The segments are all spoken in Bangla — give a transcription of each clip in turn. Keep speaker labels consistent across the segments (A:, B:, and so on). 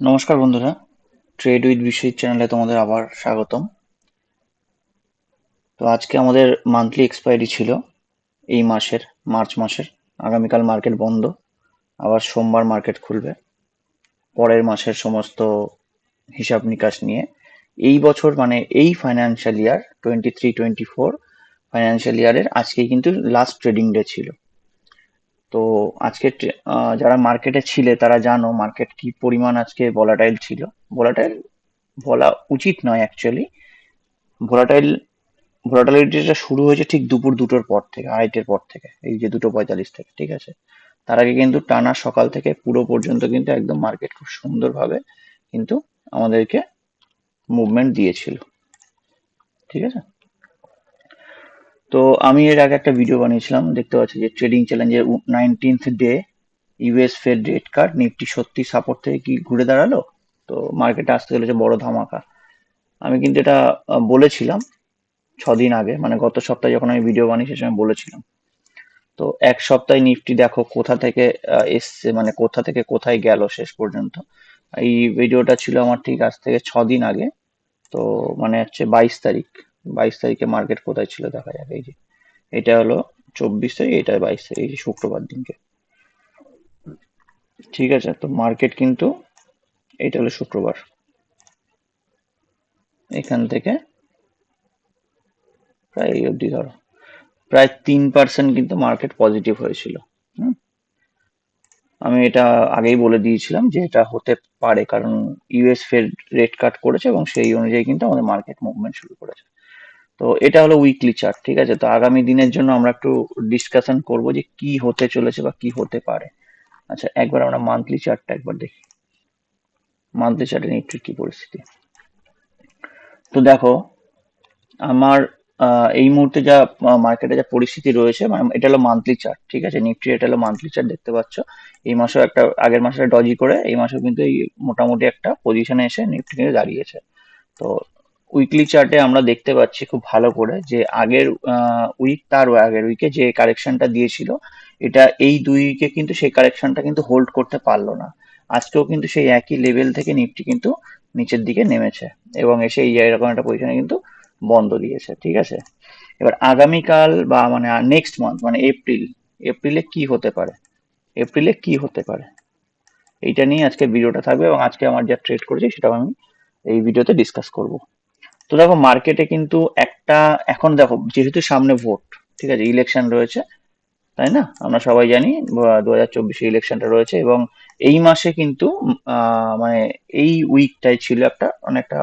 A: নমস্কার বন্ধুরা, ট্রেড উইথ বিশ্বজিৎ চ্যানেলে তোমাদের আবার স্বাগতম। তো আজকে আমাদের মান্থলি এক্সপায়ারি ছিল এই মাসের, মার্চ মাসের। আগামীকাল মার্কেট বন্ধ, আবার সোমবার মার্কেট খুলবে পরের মাসের সমস্ত হিসাব নিকাশ নিয়ে। এই বছর মানে এই ফাইন্যান্সিয়াল ইয়ার 23-24 ফাইন্যান্সিয়াল ইয়ারের আজকেই কিন্তু লাস্ট ট্রেডিং ডে ছিল। তো আজকে যারা মার্কেটে ছিলে তারা জানো মার্কেট কি পরিমাণ আজকে ভোলাটাইল ছিল। ভোলাটাইল বলা উচিত নয় অ্যাকচুয়ালি। ভোলাটাইল ভোলাটিলিটিটা শুরু হয়েছে ঠিক দুপুর 2টোর পর থেকে, 2:30-এর পর থেকে, এই যে 2:45 থেকে, ঠিক আছে। তার আগে কিন্তু টানা সকাল থেকে পুরো পর্যন্ত কিন্তু একদম মার্কেট খুব সুন্দরভাবে কিন্তু আমাদেরকে মুভমেন্ট দিয়েছিল, ঠিক আছে। তো আমি এর আগে একটা ভিডিও বানিয়েছিলাম, দেখতে পাচ্ছি যে ট্রেডিং চ্যালেঞ্জের 19th day US Fed rate cut, Nifty সত্যি সাপোর্ট থেকে কি ঘুরে দাঁড়ালো। তো মার্কেটে আসতে চলেছে বড় ধামাকা। আমি কিন্তু এটা বলেছিলাম 6 দিন আগে, মানে গত সপ্তাহে যখন আমি ভিডিও বানিয়েছি সে সময় বলেছিলাম। তো এক সপ্তাহে নিফটি দেখো কোথা থেকে এসছে, মানে কোথা থেকে কোথায় গেল শেষ পর্যন্ত। এই ভিডিওটা ছিল আমার ঠিক আজ থেকে 6 দিন আগে। তো মানে হচ্ছে 22 তারিখ, 22 তারিখে মার্কেট কোথায় ছিল দেখা যাক। এই যে এটা হলো 24 তারিখ, এটা 22 তারিখ, এই যে শুক্রবার দিনকে, ঠিক আছে। তো মার্কেট কিন্তু এটা হলো শুক্রবার, এখান থেকে প্রায় এই অবধি ধরো প্রায় 3% কিন্তু মার্কেট পজিটিভ হয়েছিল। হুম, আমি এটা আগেই বলে দিয়েছিলাম যে এটা হতে পারে, কারণ ইউএস ফেড রেট কাট করেছে এবং সেই অনুযায়ী কিন্তু আমাদের মার্কেট মুভমেন্ট শুরু করেছে। তো এটা হলো উইকলি চার্ট, ঠিক আছে। তো আগামী দিনের জন্য আমরা একটু ডিসকাশন করব যে কি হতে চলেছে বা কি হতে পারে। আচ্ছা, একবার আমরা মান্থলি চার্টটা একবার দেখি, মান্থলি চার্টে নিফটির কি পরিস্থিতি। তো দেখো আমার এই মুহূর্তে যা মার্কেটে যা পরিস্থিতি রয়েছে, মানে এটা হলো মান্থলি চার্ট, ঠিক আছে। নিফটি এটা হলো মান্থলি চার্ট, দেখতে পাচ্ছ। এই মাসেও একটা, আগের মাসে ডজি করে এই মাসেও কিন্তু এই মোটামুটি একটা পজিশনে এসে নিফটি কিন্তু দাঁড়িয়েছে। তো উইকলি চার্টে আমরা দেখতে পাচ্ছি খুব ভালো করে যে আগের উইক, তার আগের উইকে যে কারেকশনটা দিয়েছিল, এটা এই 2 উইকে কিন্তু সেই কারেকশনটা কিন্তু হোল্ড করতে পারলো না। আজকেও কিন্তু সেই একই লেভেল থেকে নিফটি কিন্তু নিচের দিকে নেমেছে এবং এসে এই এরকম একটা পজিশনে কিন্তু বন্ধ দিয়েছে, ঠিক আছে। এবার আগামীকাল বা মানে নেক্সট মান্থ মানে এপ্রিলে কি হতে পারে, এপ্রিলে কি হতে পারে, এইটা নিয়ে আজকে ভিডিওটা থাকবে এবং আজকে আমার যা ট্রেড করেছি সেটাও আমি এই ভিডিওতে ডিসকাস করব। তো দেখো মার্কেটে কিন্তু একটা, এখন দেখো যেহেতু সামনে ভোট, ঠিক আছে, ইলেকশন রয়েছে, তাই না, আমরা সবাই জানি 2024-এ ইলেকশনটা রয়েছে এবং এই মাসে কিন্তু মানে এই উইকটাই ছিল একটা অনেকটা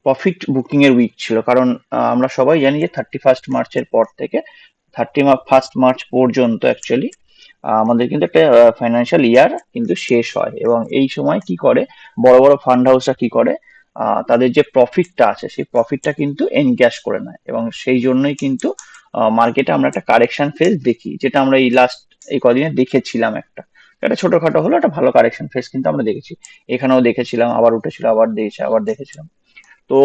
A: প্রফিট বুকিং এর উইক ছিল, কারণ আমরা সবাই জানি যে 31 মার্চের পর থেকে 31 মার্চ পর্যন্ত অ্যাকচুয়ালি আমাদের কিন্তু একটা ফাইন্যান্সিয়াল ইয়ার কিন্তু শেষ হয় এবং এই সময় কি করে বড় বড় ফান্ড হাউসরা কি করে, তাদের যে প্রফিটটা আছে সেই প্রফিটটা কিন্তু এনক্যাশ করে নেয় এবং সেই জন্যই কিন্তু মার্কেটে আমরা একটা কারেকশন ফেজ দেখি, যেটা আমরা এই লাস্ট এই কদিনে দেখেছিলাম। একটা একটা ছোটখাটো হলো একটা ভালো কারেকশন ফেজ কিন্তু আমরা দেখেছি, এখানেও দেখেছিলাম, আবার উঠেছিল, আবার দিয়েছে, আবার দেখেছিলাম। তো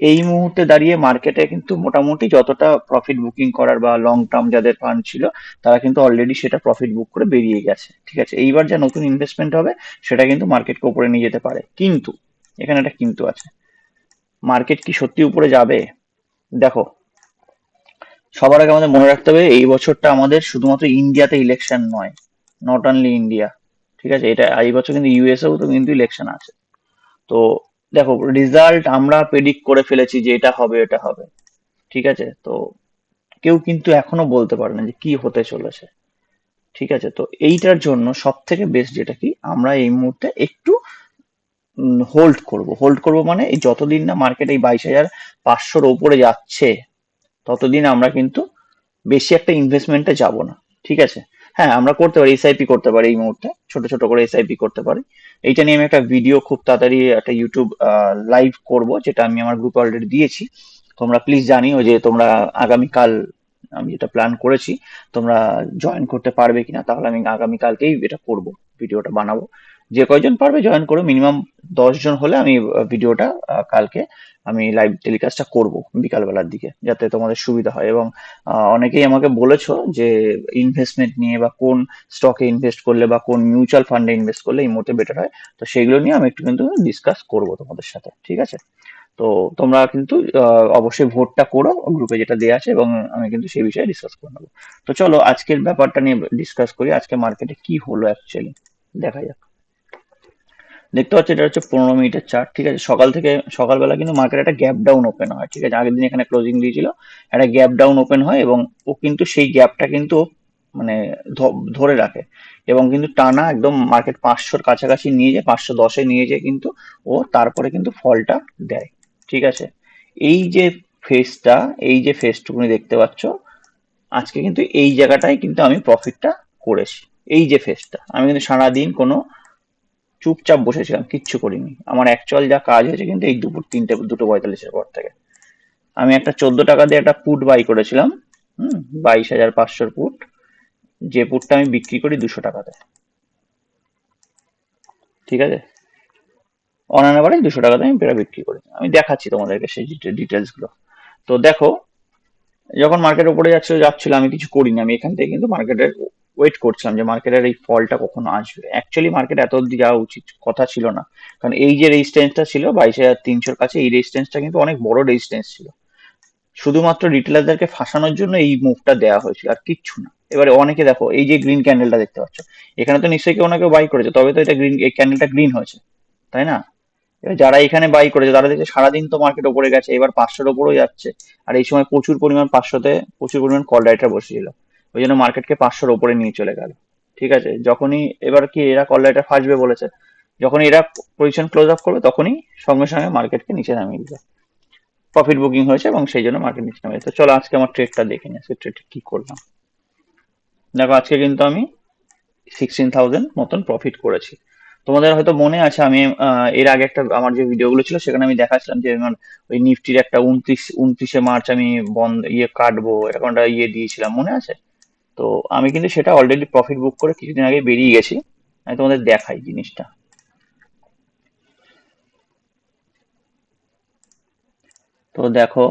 A: এই মুহূর্তে দাঁড়িয়ে মার্কেটে কিন্তু মোটামুটি যতটা প্রফিট বুকিং করার বা লং টার্ম যাদের ফান্ড ছিল তারা কিন্তু অলরেডি সেটা প্রফিট বুক করে বেরিয়ে গেছে, ঠিক আছে। এইবার যা নতুন ইনভেস্টমেন্ট হবে সেটা কিন্তু মার্কেটকে উপরে নিয়ে যেতে পারে, কিন্তু এখানে একটা কিন্তু আছে। মার্কেট কি সত্যি উপরে যাবে? দেখো, সবার আগে আমাদের মনে রাখতে হবে এই বছরটা আমাদের শুধুমাত্র ইন্ডিয়াতে ইলেকশন নয়, নট অনলি ইন্ডিয়া, ঠিক আছে। এটা এই বছর কিন্তু ইউএসএও তো কিন্তু ইলেকশন আছে। তো দেখো রেজাল্ট আমরা প্রেডিক্ট করে ফেলেছি যে এটা হবে এটা হবে, ঠিক আছে। তো কেউ কিন্তু এখনো বলতে পারে না যে কি হতে চলেছে, ঠিক আছে। তো এইটার জন্য সব থেকে বেস্ট যেটা কি, আমরা এই মুহূর্তে একটু হোল্ড করব মানে এই যতদিন না মার্কেট এই 22,500-র ওপরে যাচ্ছে ততদিন আমরা কিন্তু বেশি একটা ইনভেস্টমেন্টে যাব না, ঠিক আছে। হ্যাঁ, আমরা করতে পারি এসআইপি, করতে পারি এই মুহূর্তে ছোট ছোট করে এসআইপি করতে পারি। এইটা নিয়ে আমি একটা ভিডিও খুব তাড়াতাড়ি একটা ইউটিউব লাইভ করব, যেটা আমি আমার গ্রুপে অলরেডি দিয়েছি। তোমরা প্লিজ জানিও যে তোমরা আগামীকাল আমি যেটা প্ল্যান করেছি তোমরা জয়েন করতে পারবে কিনা, তাহলে আমি আগামীকালকেই এটা করব, ভিডিওটা বানাবো যে কয়জন পারবে জয়েন করো, মিনিমাম 10 জন হলে আমি ভিডিওটা কালকে আমি লাইভ টেলিকাস্টটা করব বিকালবেলার দিকে, যাতে তোমাদের সুবিধা হয়। এবং অনেকেই আমাকে বলেছো যে ইনভেস্টমেন্ট নিয়ে বা কোন স্টকে ইনভেস্ট করলে বা কোন মিউচুয়াল ফান্ডে ইনভেস্ট করলে এই মুহূর্তে বেটার হয়, তো সেগুলো নিয়ে আমি একটু কিন্তু ডিসকাস করব তোমাদের সাথে, ঠিক আছে? তো তোমরা কিন্তু অবশ্যই ভোটটা করো গ্রুপে যেটা দেওয়া আছে, এবং আমি কিন্তু সেই বিষয়ে ডিসকাস করে নেবো। তো চলো আজকের ব্যাপারটা নিয়ে ডিসকাস করি, আজকে মার্কেটে কি হলো অ্যাকচুয়ালি দেখা যাক। দেখতে পাচ্ছ এটা হচ্ছে 15 মিনিটের চার্ট, ঠিক আছে? সকালবেলা কিন্তু মার্কেট একটা গ্যাপ ডাউন ওপেন হয়, ঠিক আছে? আগের দিন এখানে ক্লোজিং দিয়েছিল, একটা গ্যাপ ডাউন ওপেন হয়, এবং ও কিন্তু সেই গ্যাপটা কিন্তু মানে ধরে রাখে, এবং কিন্তু টানা একদম মার্কেট 500-র কাছাকাছি নিয়ে যায়, 510-এ নিয়ে যায় কিন্তু ও, তারপরে কিন্তু ফলটা দেয়, ঠিক আছে? এই যে ফেসটা, এই যে ফেসটুকুনি দেখতে পাচ্ছ, আজকে কিন্তু এই জায়গাটায় কিন্তু আমি প্রফিটটা করেছি। এই যে ফেসটা, আমি কিন্তু সারাদিন কোনো চুপচাপ বসেছিলাম, কিচ্ছু করিনি। আমার অ্যাকচুয়াল যা কাজ হয়েছে কিন্তু এই দুপুর 2:45-এর পর থেকে। আমি একটা 14 টাকা দিয়ে একটা পুট বাই করেছিলাম, 22,500 পুট, যে পুটটা আমি বিক্রি করি 200 টাকাতে, ঠিক আছে? অন অ্যান এভারেজ 200 টাকাতে আমি এটা বিক্রি করি। আমি দেখাচ্ছি তোমাদেরকে সেই ডিটেলস গুলো। তো দেখো, যখন মার্কেট উপরে যাচ্ছিল আমি কিছু করিনি, আমি এখান থেকে কিন্তু মার্কেটের ওয়েট করছিলাম যে মার্কেটের এই ফলটা কখনো আসবে। অ্যাকচুয়ালি মার্কেট এত অব্দি যাওয়া উচিত কথা ছিল না, কারণ এই যে রেজিস্ট্যান্সটা ছিল 22,300-র কাছে, এই রেজিস্ট্যান্সটা কিন্তু অনেক বড় রেজিস্ট্যান্স ছিল। শুধুমাত্র রিটেলারদেরকে ফাঁসানোর জন্য এই মুভটা দেওয়া হয়েছিল, আর কিচ্ছু না। এবারে অনেকে দেখো এই যে গ্রিন ক্যান্ডেলটা দেখতে পাচ্ছ, এখানে তো নিশ্চয়ই কেউ না কেউ বাই করেছে, তবে তো এটা গ্রিন, এই ক্যান্ডেলটা গ্রিন হয়েছে, তাই না? এবার যারা এখানে বাই করেছে তারা দেখছে সারাদিন তো মার্কেট ওপরে গেছে, এবার 500-র ওপরেও যাচ্ছে, আর এই সময় প্রচুর পরিমাণ 500-তে প্রচুর পরিমাণ কল রাইটার বসেছিল, ওই জন্য মার্কেটকে 500-র ওপরে নিয়ে চলে গেল, ঠিক আছে? যখনই এবার কি এরা কল রাইটার ফাঁসবে বলেছে, যখন এরা পজিশন ক্লোজ আপ করবে তখনই সঙ্গে সঙ্গে মার্কেটকে নিচে নামিয়ে দিবে। প্রফিট বুকিং হয়েছে এবং সেই জন্য মার্কেট নিচে নামিয়ে দিচ্ছে। তো চলো আজকে আমার ট্রেডটা দেখে নিই, আজকে ট্রেডটা কি করলাম। দেখো আজকে কিন্তু আমি 16,000 মতন প্রফিট করেছি। তোমাদের হয়তো মনে আছে আমি এর আগে একটা আমার যে ভিডিওগুলো ছিল সেখানে আমি দেখাচ্ছিলাম যে আমার ওই নিফটির একটা 29শে মার্চ আমি বন্ধ কাটবো এরকম একটা দিয়েছিলাম, মনে আছে? তো আমি কিন্তু সেটা অলরেডি প্রফিট বুক করে কিছুদিন আগে বেরিয়ে গেছি। আমি তোমাদের দেখাই জিনিসটা। তো দেখো,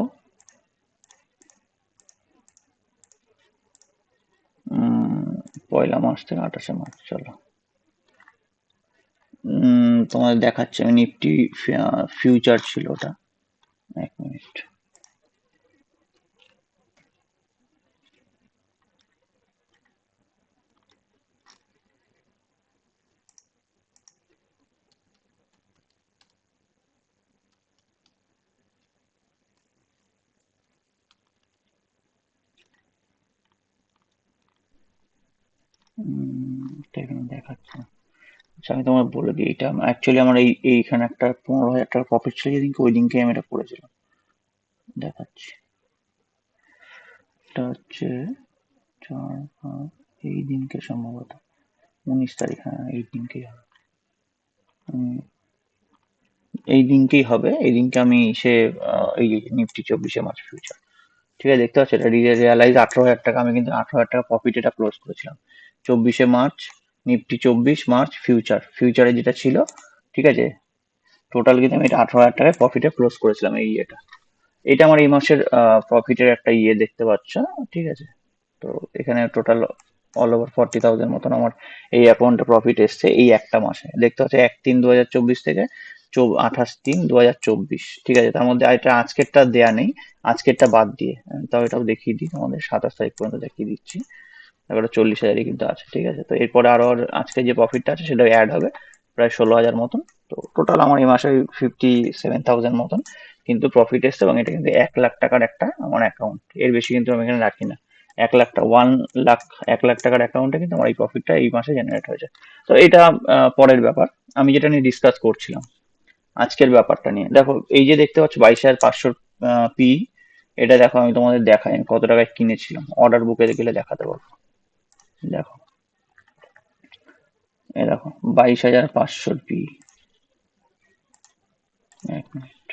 A: 1লা মার্চ থেকে 28শে মার্চ, চলো তোমাদের দেখাচ্ছি আমি। নিফটি ফিউচার ছিল ওটা, 1 মিনিট। এটা এখানে দেখাচ্ছে না। আচ্ছা আমি তোমার বলে দিই, এটা অ্যাকচুয়ালি আমার এইখানে একটা 15,000 টাকা প্রফিট ছিল যেদিনকে, ওই দিনকে আমি এটা করেছিলাম, দেখাচ্ছি। এটা হচ্ছে 4-5, এই দিনকে সম্ভবত 19 তারিখ, হ্যাঁ এই দিনকেই হবে। উম, এই দিনকেই হবে, এই দিনকে আমি এই নিফটি 24শে মার্চ ফিউচার, ঠিক আছে? দেখতে পাচ্ছ এটা রিয়ালাইজ 18,000 টাকা, আমি কিন্তু 18,000 টাকা প্রফিট এটা ক্লোজ করেছিলাম 24শে মার্চ। নিফটি 24 মার্চ ফিউচারে যেটা ছিল, ঠিক আছে? টোটাল কিন্তু আমি এটা 18,000 টাকায় প্রফিটে ক্লোজ করেছিলাম এই এটা আমার এই মাসের প্রফিটের একটা দেখতে পাচ্ছ, ঠিক আছে? তো এখানে টোটাল অল ওভার 40,000 মতন আমার এই অ্যাকাউন্টে প্রফিট এসছে এই একটা মাসে, দেখতে পাচ্ছ 1/3/2024 থেকে 28/3/2024, ঠিক আছে? তার মধ্যে এটা আজকেরটা দেয়া নেই, আজকেরটা বাদ দিয়ে, তাও এটাও দেখিয়ে দিই তোমাদের, 27 তারিখ পর্যন্ত দেখিয়ে দিচ্ছি। এবারে 40,000-ই কিন্তু আছে, ঠিক আছে? তো এরপরে আরো আজকে যে প্রফিটটা আছে সেটা অ্যাড হবে, প্রায় 16,000 মতন। তো টোটাল আমার এই মাসে 57,000 মতন কিন্তু প্রফিট এসছে, এবং এটা কিন্তু 1 লাখ টাকার একটা আমার অ্যাকাউন্ট, এর বেশি কিন্তু আমি এখানে রাখি না। 1 লাখ টাকা, 1 লাখ, 1 লাখ টাকার অ্যাকাউন্টে কিন্তু আমার এই প্রফিটটা এই মাসে জেনারেট হয়েছে। তো এটা পরের ব্যাপার। আমি যেটা নিয়ে ডিসকাস করছিলাম আজকের ব্যাপারটা নিয়ে, দেখো এই যে দেখতে পাচ্ছ 22,500 পি, এটা দেখো আমি তোমাদের দেখাই আমি কত টাকায় কিনেছিলাম, অর্ডার বুকে গেলে দেখাতে পারবো। দেখো, এ দেখো 22,500 পি, 1 মিনিট,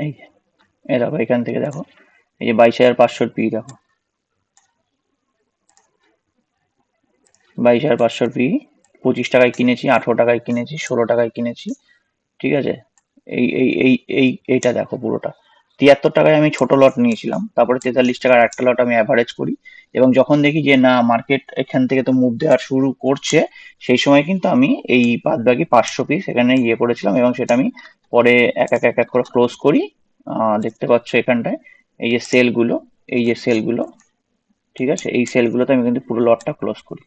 A: এই যে, এ দেখো এখান থেকে দেখো, এই যে 22,500 পি, দেখো 22,500 পি, 25 টাকায় কিনেছি, 18 টাকায় কিনেছি, 16 টাকায় কিনেছি, ঠিক আছে। এইটা দেখো পুরোটা 73 টাকায় আমি ছোট লট নিয়েছিলাম, তারপরে 43 টাকার একটা লট আমি অ্যাভারেজ করি, এবং যখন দেখি যে না মার্কেট এখান থেকে তো মুভ দেওয়া শুরু করছে, সেই সময় কিন্তু আমি এই বাদ বাকি 500 পিস এখানে ইয়ে করেছিলাম, এবং সেটা আমি পরে এক এক করে ক্লোজ করি। দেখতে পাচ্ছ এখানটায় এই যে সেলগুলো, এই যে সেলগুলো, ঠিক আছে, এই সেলগুলোতে আমি কিন্তু পুরো লটটা ক্লোজ করি।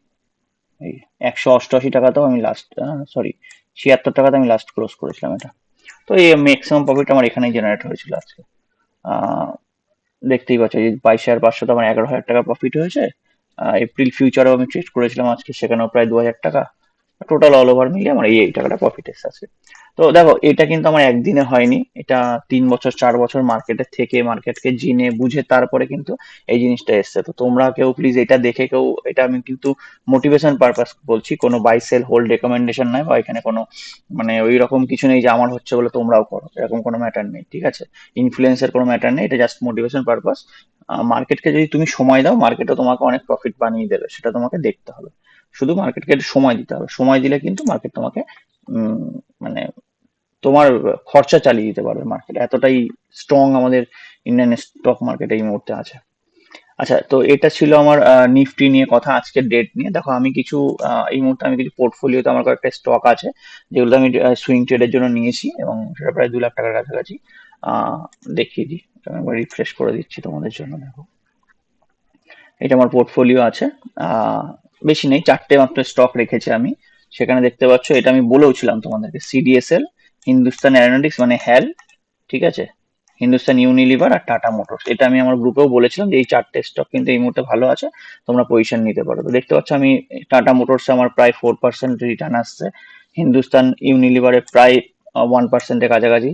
A: এই 188 টাকাতেও আমি লাস্ট, সরি, 76 টাকাতে আমি লাস্ট ক্লোজ করেছিলাম এটা। তো এই ম্যাক্সিমাম প্রফিট আমার এখানেই জেনারেট হয়েছিল আজকে। আহ, দেখতেই পাচ্ছ এই 22,500 তো আমার 11,000 টাকা প্রফিট হয়েছে। এপ্রিল ফিউচারও আমি ট্রেড করেছিলাম আজকে, সেখানেও প্রায় 2,000 টাকা। টোটাল অল ওভার মিলিয়ে আমার এই টাকাটা প্রফিট এসেছে আজকে। তো দেখো এটা কিন্তু আমার একদিনে হয়নি, এটা 3 বছর 4 বছর মার্কেটে থেকে মার্কেটকে জেনে বুঝে তারপরে কিন্তু এই জিনিসটা এসছে। তো তোমরা কেউ প্লিজ এটা দেখে কেউ, এটা আমি কিন্তু মোটিভেশন পারপাস বলছি, কোনো বাই সেল হোল্ড রেকমেন্ডেশন নয়, বা এখানে কোনো মানে ওই রকম কিছু নেই যে আমার হচ্ছে বলে তোমরাও করো, এরকম কোনো ম্যাটার নেই, ঠিক আছে। ইনফ্লুয়েন্সের কোনো ম্যাটার নেই, এটা জাস্ট মোটিভেশন পারপাস। মার্কেটকে যদি তুমি সময় দাও, মার্কেটও তোমাকে অনেক প্রফিট বানিয়ে দেবে, সেটা তোমাকে দেখতে হবে। শুধু মার্কেটকে একটু সময় দিতে হবে, সময় দিলে কিন্তু মার্কেট তোমাকে উম, মানে তোমার খরচা চালিয়ে দিতে পারবে। মার্কেট এতটাই স্ট্রং আমাদের ইন্ডিয়ান স্টক মার্কেট এই মুহূর্তে আছে। আচ্ছা, তো এটা ছিল আমার নিফটি নিয়ে কথা, আজকের ডেট নিয়ে। দেখো আমি কিছু এই মুহূর্তে আমি কিছু পোর্টফোলিওতে আমার কয়েকটা স্টক আছে, যেগুলো আমি সুইং ট্রেডের জন্য নিয়েছি, এবং সেটা প্রায় 2 লাখ টাকার কাছাকাছি। আহ, দেখিয়ে দিই, আমি একবার রিফ্রেশ করে দিচ্ছি তোমাদের জন্য। দেখো এটা আমার পোর্টফোলিও আছে। আহ, বেশি নেই, 4টে মাত্র স্টক রেখেছি আমি। সেখানে দেখতে পাচ্ছ, এটা আমি বলেওছিলাম তোমাদেরকে, সিডিএসএল, হিন্দুস্তান অ্যারোনটিক্স মানে হ্যাল, ঠিক আছে, হিন্দুস্তান ইউনিলিভার আর টাটা মোটরস। এটা আমি আমার গ্রুপেও বলেছিলাম যে এই 4টে স্টক কিন্তু এই মুহূর্তে ভালো আছে, তোমরা পজিশন নিতে পারো। তো দেখতে পাচ্ছ আমি টাটা মোটরসে আমার প্রায় 4% রিটার্ন আসছে, হিন্দুস্তান ইউনিলিভারে প্রায় 1%-এর কাছাকাছি,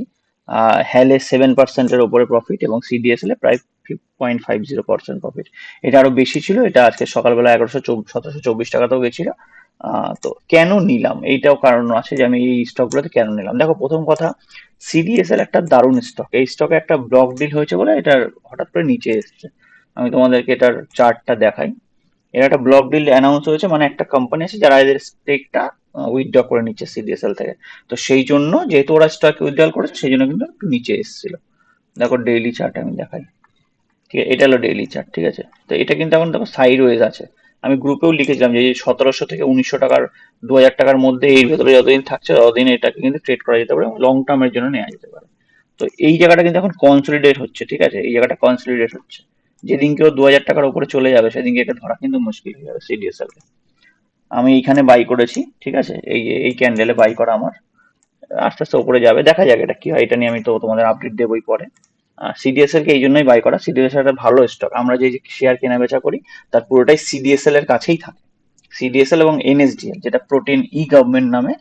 A: হ্যালে 7%-এর ওপরে প্রফিট, এবং সিডিএসএল এ প্রায় 0.50% প্রফিট। এটা আরো বেশি ছিল, এটা আজকে সকালবেলা 1724 টাকাতেও গেছিল। তো কেন নিলাম এইটাও কারণ আছে যে আমি এই স্টকগুলোতে কেন নিলাম। দেখো প্রথম কথা, সিডিএসএল একটা দারুণ স্টক, এই স্টকে একটা ব্লক ডিল হয়েছে বলে এটার হঠাৎ করে নিচে এসছে। আমি তোমাদেরকে এটার চার্টটা দেখাই। এর একটা ব্লক ডিল অ্যানাউন্স হয়েছে, মানে একটা কোম্পানি আছে যারা এদের স্টেকটা উইথড্র করে নিচ্ছে সিডিএসএল থেকে। তো সেই জন্য যেহেতু ওরা স্টক উইথড্র করেছে, সেই জন্য কিন্তু একটু নিচে এসেছিল। দেখো ডেইলি চার্ট আমি দেখাই, ঠিক আছে, এটা হলো ডেইলি চার্ট, ঠিক আছে। তো এটা কিন্তু এখন দেখো সাইড ওয়েজ আছে। আমি গ্রুপেও লিখেছিলাম যে 1700 থেকে 1900 টাকার, 2,000 টাকার মধ্যে এর ভেতরে যতদিন থাকছে ততদিন এটাকে কিন্তু ট্রেড করা যেতে পারে, লং টার্মের জন্য নেওয়া যেতে পারে। তো এই জায়গাটা কিন্তু এখন কনসলিডেট হচ্ছে, ঠিক আছে, এই জায়গাটা কনসলিডেট হচ্ছে। যেদিন কেউ 2,000 টাকার উপরে চলে যাবে, সেদিনকে এটা ধরা কিন্তু মুশকিল হয়ে যাবে সিডিএসএল কে। আমি এইখানে বাই করেছি, ঠিক আছে, এই যে এই ক্যান্ডেলে বাই করা আমার। আস্তে আস্তে উপরে যাবে, দেখা যাক এটা কি হয়, এটা নিয়ে আমি তো তোমাদের আপডেট দেবই পরে। সিডিএসএল কে এই জন্যই বাই করা, সিডিএসএল একটা ভালো স্টক, আমরা যে শেয়ার কেনা বেচা করি তার পুরোটাই সিডিএসএল এর কাছেই থাকে। সিডিএসএল এবং এনএসডিএল, যেটা প্রোটিন ই গভর্নমেন্ট নামে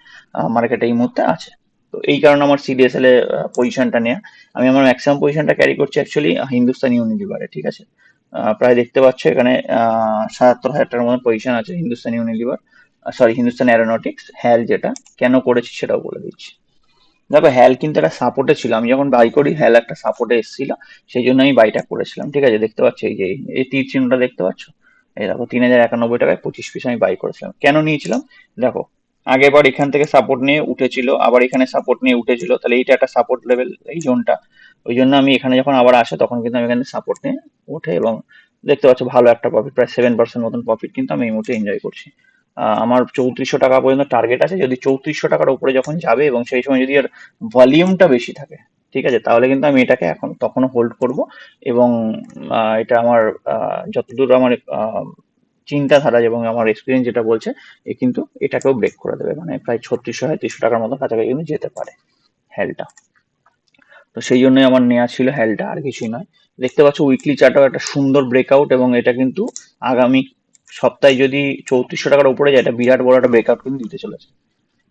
A: মার্কেটে এই মুহূর্তে আছে। তো এই কারণে আমার সিডিএসএল এ পজিশনটা নেওয়া। আমি আমার ম্যাক্সিমাম পজিশনটা ক্যারি করছি অ্যাকচুয়ালি হিন্দুস্তান ইউনিলিভারে, ঠিক আছে। প্রায় দেখতে পাচ্ছ এখানে 77,000 টাকার মতো পজিশন আছে Hindustan Unilever, sorry Hindustan Aeronautics, HAL, যেটা কেন করেছি সেটাও বলে দিচ্ছি। দেখো হ্যাল কিন্তু একটা সাপোর্টে ছিল, আমি যখন বাই করি হ্যাল একটা সাপোর্টে এসেছিল, সেই জন্য আমি বাইটা করেছিলাম, ঠিক আছে। দেখতে পাচ্ছ এই যে এই তীর চিহ্নটা দেখতে পাচ্ছ, এই দেখো 3,091 টাকায় 25 পিস আমি বাই করেছিলাম। কেন নিয়েছিলাম, দেখো আগেরবার এখান থেকে সাপোর্ট নিয়ে উঠেছিল, আবার এখানে সাপোর্ট নিয়ে উঠেছিল, তাহলে এইটা একটা সাপোর্ট লেভেল, এই জোনটা। ওই জন্য আমি এখানে যখন আবার আসে তখন কিন্তু আমি এখানে সাপোর্ট নিয়ে উঠে, এবং দেখতে পাচ্ছ ভালো একটা প্রফিট, প্রায় 7% মতন প্রফিট কিন্তু আমি এই মুহূর্তে এনজয় করছি। আমার 3400 টাকা পর্যন্ত টার্গেট আছে, যদি 3400 টাকার উপরে যখন যাবে এবং সেই সময় যদি আর ভলিউমটা বেশি থাকে, ঠিক আছে, তাহলে কিন্তু আমি এটাকে এখন তখনও হোল্ড করব। এবং এটা আমার যতদূর আমার চিন্তাধারা এবং আমার এক্সপিরিয়েন্স যেটা বলছে, এ কিন্তু এটাকেও ব্রেক করে দেবে, মানে প্রায় 3600-3700 টাকার মতো কাছাকাছি কিন্তু যেতে পারে হেলটা। তো সেই জন্যই আমার নেওয়া ছিল হেলটা, আর কিছুই নয়। দেখতে পাচ্ছ উইকলি চার্টও একটা সুন্দর ব্রেকআউট, এবং এটা কিন্তু আগামী সপ্তাহে যদি 3400 টাকার উপরে যায়, এটা বিরাট বড় একটা ব্রেকআউট কিন্তু দিতে চলেছে,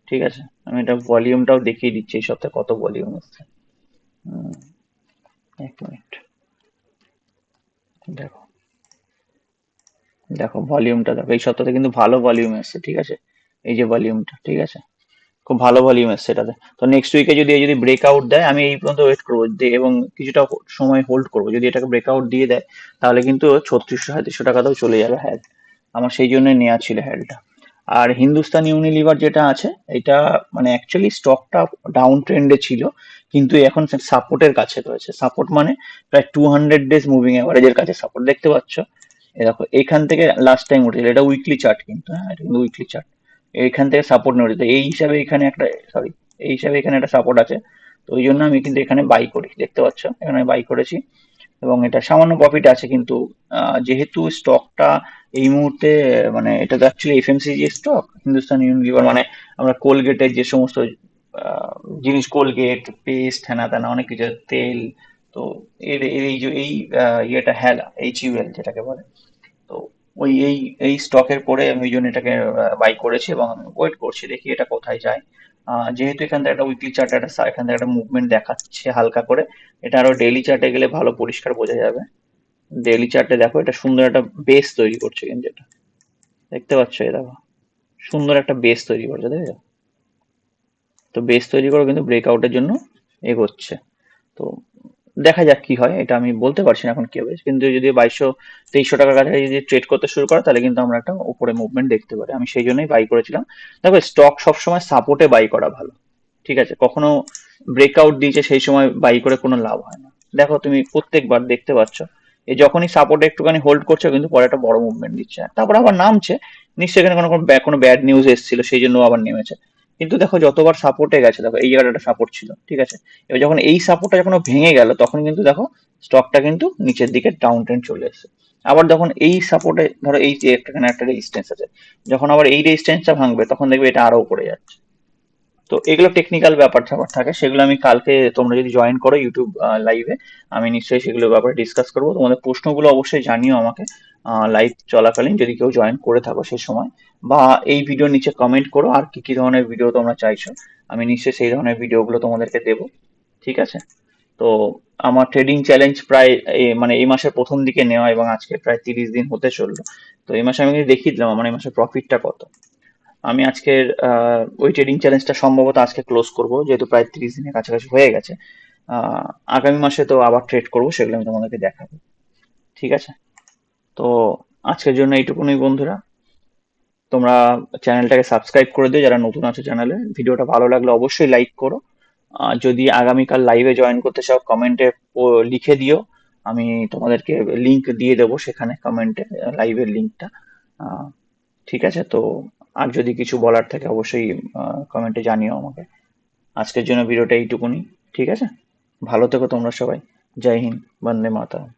A: ঠিক আছে। আমি এটা ভলিউমটাও দেখিয়ে দিচ্ছি এই সপ্তাহে কত ভলিউম এসছে। উম, এক মিনিট, দেখো, দেখো ভলিউমটা দেখো, এই সপ্তাহে কিন্তু ভালো ভলিউম এসছে, ঠিক আছে। এই যে ভলিউমটা, ঠিক আছে, খুব ভালো ভলিউম এসছে এটাতে। তো নেক্সট উইকে যদি যদি ব্রেকআউট দেয়, আমি এই পর্যন্ত ওয়েট করবো এবং কিছুটা সময় হোল্ড করবো। যদি এটাকে ব্রেকআউট দিয়ে দেয়, তাহলে কিন্তু 3600-3700 টাকাতেও চলে যাবে হ্যাল। আমার সেই জন্য নেওয়া ছিল হ্যালটা। আর হিন্দুস্তান ইউনিলিভার যেটা আছে, এটা মানে অ্যাকচুয়ালি স্টকটা ডাউন ট্রেন্ডে ছিল, কিন্তু এখন সাপোর্টের কাছে রয়েছে। সাপোর্ট মানে প্রায় 200 ডেজ মুভিং অ্যাভারেজের কাছে সাপোর্ট দেখতে পাচ্ছ। এ দেখো এখান থেকে লাস্ট টাইম উঠেছিল, এটা উইকলি চার্ট কিন্তু, হ্যাঁ এটা কিন্তু উইকলি চার্ট। এইখান থেকে সাপোর্ট নেওয়া যেত, এই হিসাবে এখানে একটা, সরি, এই হিসাবে এখানে একটা সাপোর্ট আছে। তো ওই জন্য আমি কিন্তু এখানে বাই করি, দেখতে পাচ্ছ এখানে বাই করেছি, এবং এটা সামান্য প্রফিট আছে। কিন্তু যেহেতু স্টকটা এই মুহূর্তে মানে এটা তো actually FMCG stock, Hindustan Unilever, মানে আমরা কোলগেটের যে সমস্ত আহ, জিনিস, কোলগেট পেস্ট হ্যানা ত্যানা অনেক কিছু, তেল, তো এর এর এই যে এই ইয়েটা হেলা, HUL যেটাকে বলে, তো ওই এই স্টকের পরে আমি ওই জন্য এটাকে বাই করেছি, এবং আমি ওয়েট করছি দেখি এটা কোথায় যায়। যেহেতু এখান থেকে একটা উইকলি চার্ট, এখান থেকে একটা মুভমেন্ট দেখাচ্ছে হালকা করে, এটা আরো ডেইলি চার্টে গেলে ভালো পরিষ্কার বোঝা যাবে। ডেইলি চার্টে দেখো এটা সুন্দর একটা বেস তৈরি করছে, কিন্তু এটা দেখতে পাচ্ছ, এই দেখো সুন্দর একটা বেস তৈরি করছে, দেখো। তো বেস তৈরি করে কিন্তু ব্রেকআউটের জন্য এগোচ্ছে। তো দেখা যাক কি হয়, এটা আমি বলতে পারছি না এখন কি হবে, কিন্তু যদি 2200-2300 টাকার কাছাকাছি যদি ট্রেড করতে শুরু করে, তাহলে কিন্তু আমরা একটা উপরে মুভমেন্ট দেখতে পারি। আমি সেই জন্যই বাই করেছিলাম। দেখো স্টক সবসময় সাপোর্টে বাই করা ভালো, ঠিক আছে? কখনো ব্রেকআউট দিয়েছে সেই সময় বাই করে কোনো লাভ হয় না। দেখো তুমি প্রত্যেকবার দেখতে পাচ্ছ, এই যখনই সাপোর্টে একটুখানি হোল্ড করছে, কিন্তু পরে একটা বড় মুভমেন্ট দিচ্ছে, তারপর আবার নামছে। নিশ্চয়ই এখানে কোনো ব্যাড নিউজ এসেছিল, সেই জন্য আবার নেমেছে। কিন্তু দেখো যতবার সাপোর্টে গেছে, দেখো এই জায়গাটা সাপোর্ট ছিল, ঠিক আছে? এবার যখন এই সাপোর্টটা যখন ও ভেঙে গেল, তখন কিন্তু দেখো স্টকটা কিন্তু নিচের দিকে ডাউন ট্রেন্ড চলে এসেছে। আবার যখন এই সাপোর্টে, ধরো এই যে এখানে একটা রেজিস্ট্যান্স আছে, যখন আবার এই রেজিস্ট্যান্সটা ভাঙবে, তখন দেখবে এটা আরো উপরে যাচ্ছে। তো এগুলো টেকনিক্যাল ব্যাপার স্যাপার থাকে, সেগুলো আমি কালকে, তোমরা যদি জয়েন করো ইউটিউব লাইভে, আমি নিশ্চয়ই সেগুলোর ব্যাপারে ডিসকাস করবো। তোমাদের প্রশ্নগুলো অবশ্যই জানিও আমাকে লাইভ চলাকালীন, যদি কেউ জয়েন করে থাকো সেই সময়, বা এই ভিডিওর নিচে কমেন্ট করো আর কি কি ধরনের ভিডিও তোমরা চাইছো, আমি নিশ্চয়ই সেই ধরনের ভিডিওগুলো তোমাদেরকে দেবো, ঠিক আছে? তো আমার ট্রেডিং চ্যালেঞ্জ প্রায় মানে এই মাসের প্রথম দিকে নেওয়া, এবং আজকে প্রায় 30 দিন হতে চললো। তো এই মাসে আমি কিন্তু দেখিয়ে দিলাম আমার এই মাসের প্রফিটটা কত। আমি আজকের ওই ট্রেডিং চ্যালেঞ্জটা সম্ভবত আজকে ক্লোজ করব, যেহেতু প্রায় 30 দিনের কাছাকাছি হয়ে গেছে। আহ, আগামী মাসে তো আবার ট্রেড করবো, সেগুলো আমি তোমাদেরকে দেখাবো, ঠিক আছে? তো আজকের জন্য এইটুকুনি বন্ধুরা। তোমরা চ্যানেলটাকে সাবস্ক্রাইব করে দিও যারা নতুন আছো চ্যানেলে। ভিডিওটা ভালো লাগলে অবশ্যই লাইক করো। যদি আগামীকাল লাইভে জয়েন করতে চাও, কমেন্টে লিখে দিও, আমি তোমাদেরকে লিংক দিয়ে দেবো সেখানে কমেন্টে, লাইভের লিংকটা। ঠিক আছে? তো আর যদি কিছু বলার থাকে অবশ্যই কমেন্টে জানিও আমাকে। আজকের জন্য ভিডিওটা এইটুকুনি, ঠিক আছে? ভালো থেকো তোমরা সবাই। জয় হিন্দ, বন্দে মাতরম।